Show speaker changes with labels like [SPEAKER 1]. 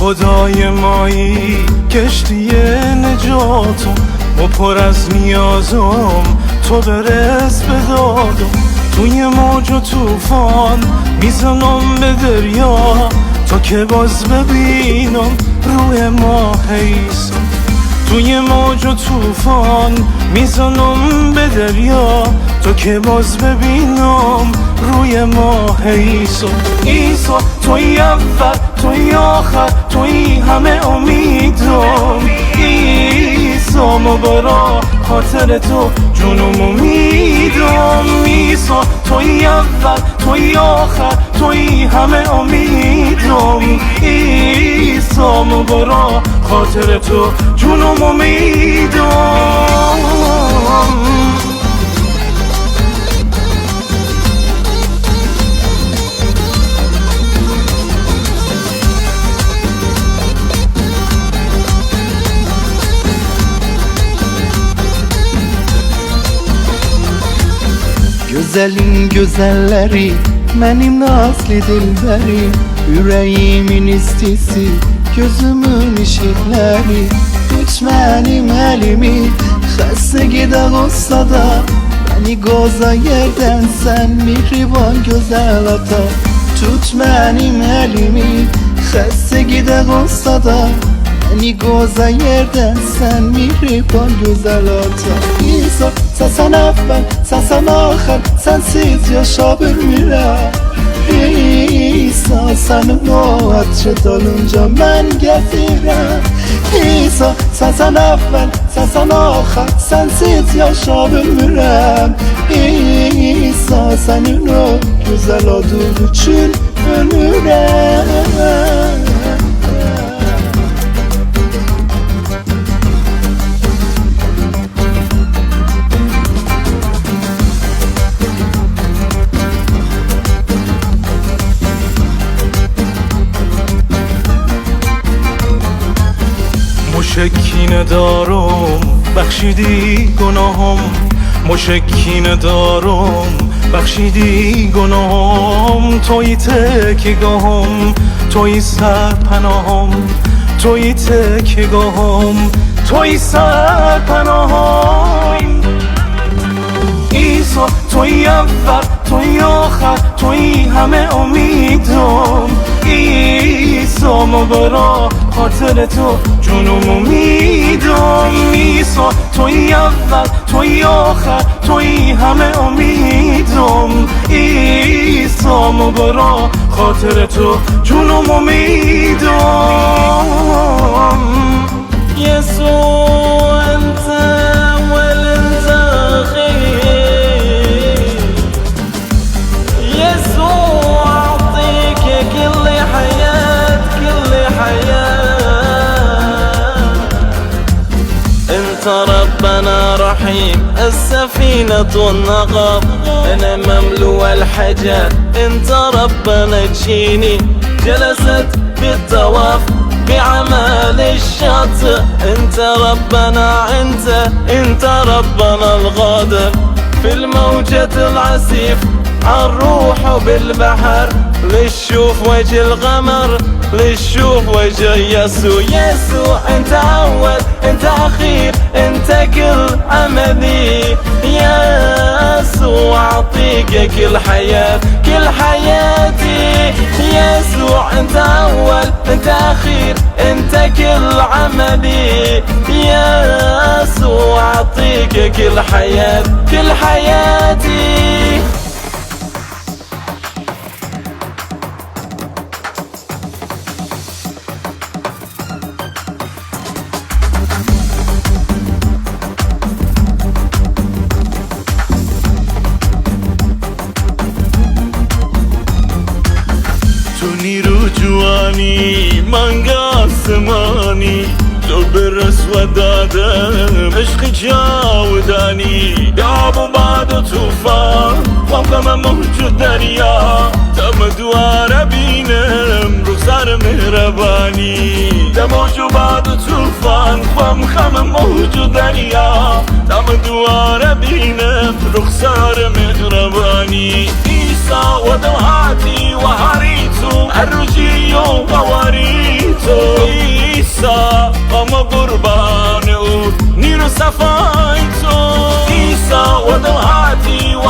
[SPEAKER 1] خدای مایی کشتی نجاتم و پر از نیازم تو برس به دادم. توی موج و توفان میزنم به دریا تا که باز ببینم روی ماه عیسی. توی موج و توفان میزنم به دریا تا که باز ببینم روی ماه عیسی. عیسی توی اول توی آخر توی همه امیدم. عیسی مبارا خاطر تو جونم میدم. عیسی توی اول توی آخر توی همه امیدم. عیسی مبارا خاطر تو جونم میدم.
[SPEAKER 2] Güzelin güzelleri, benim nazlı dilberim. Yüreğimin istisi, gözümün ışıkları. Tut benim elimi, xəstə olsa da beni qoza yerdən sen mihriban güzel ata. Tut benim elimi, xəstə olsa da beni qoza yerdən sen mihriban güzel ata. İsa sen evvel, sen ahir, sensiz yaşa bilmirəm. İsa senin o hatret olunca ben getirəm. İsa sen evvel, sen ahir, sensiz yaşa bilmirəm. İsa senin o güzel adın için ölürəm.
[SPEAKER 1] مشکی ندارم بخشیدی گناهم. مشکی ندارم بخشیدی گناهم. توی تکیگاهم توی سرپناهم. توی تکیگاهم توی سرپناهم. عیسی توی اول توی آخر توی همه امیدم. عیسی مبارا خاطر تو جونم میدم. عیسی توی اول توی آخر توی همه امیدم. عیسی مبارا خاطر تو جونم میدم.
[SPEAKER 3] يسوع انت اول انت اخير. يسوع اعطيك كل حياة كل حياة. انت ربنا رحيم السفينة والنقب. انا مملوء الحاجات انت ربنا تجيني. جلست بالطواف بعمل الشاطئ. انت ربنا انت ربنا الغادر. في الموجة العسيف عالروح بالبحر. للشوف وجه الغمر للشوف وجه يسوع. يسوع انت اول انت اخير انت كل املي. يسوع اعطيك كل حياة كل حياتي. يسوع انت اول انت اخير انت كل عملي. يسوع اعطيك كل حياة كل حياتي.
[SPEAKER 1] تو نیرو جوانی من آسمانی. تو برس و دادم عشق جاودانی. داب و باد و توفان غم موج دریا. دم دواره بینم رو سر مهربانی. دم موج و باد و توفان غم موج دریا. دم دواره بینم رو سر مهربانی. عیسی و دوهاتی و هریتو الرجی و غواريت تو عیسی قام قربان او نیر و صفای تو عیسی و دل هاتی و